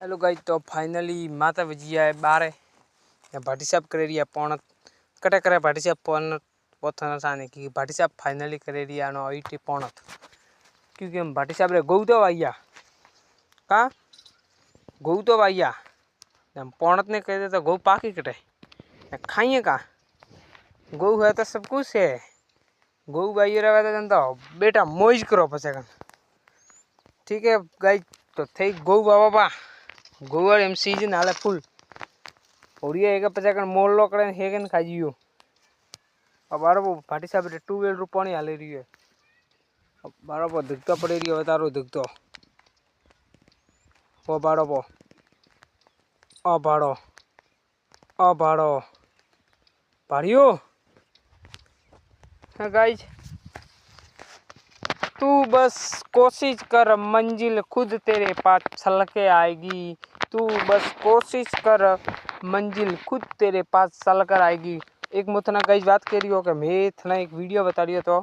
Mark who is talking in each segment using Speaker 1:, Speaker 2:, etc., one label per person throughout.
Speaker 1: Hello guys, तो finally माता भजिया है बारे या भाटी साहब करे रिया पौन कटे करे भाटी साहब पौन पोथना साने की भाटी साहब फाइनली करे रिया नो आईटी पौन क्योंकि हम भाटी साहब रे गौ तो आइया का गौ तो आइया हम पौनत ने कह दे तो गौ पाकी कटे खाइए का गौ है तो सब कुछ है। गौ गाइए रहा तो जनता बेटा मौज करो पसे ठीक है गाइस। तो थे गौ बाबा गोवर एम सीजन हाले फुल ओडिया एक पचाकन मोल लोकड़े हेगन खाजियो अब बारो भाटी साहब रे 2 व्हीलर पानी हाले रियो अब बारो पो दिखता पड़े रियो तारो दिखतो ओ बारो पो ओ बाड़ो भाड़ियो है गाइस। तू बस कोशिश कर मंजिल खुद तेरे पास चल के आएगी। तू बस कोशिश कर मंजिल खुद तेरे पास चल कर आएगी। एक मुतना गाइस बात कर रही हो कि मैं थना एक वीडियो बता रही हो तो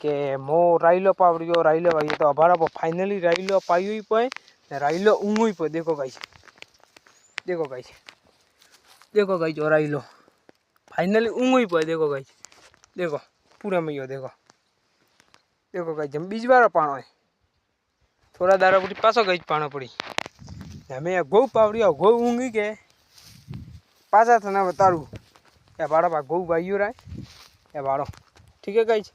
Speaker 1: कि मो राइलो पावड़ियो राइलो भाई तो हमारा वो फाइनली राइलो पाई ही पे राइलो ऊँगो ही पे देखो गाइस देखो गाइस और राइलो फाइनली ऊँगो ही पे देखो गाइस देखो पूरा में यो देखो गाइस जम बीज बार पाणो है थोड़ा दारा पड़ी पासो गाइस पाणो पड़ी हमें गौ पावड़िया गौ ऊँगी के पासा थना बतारू या बाड़ा गौ भाइयों रहा है या बाड़ो ठीक है गाइस।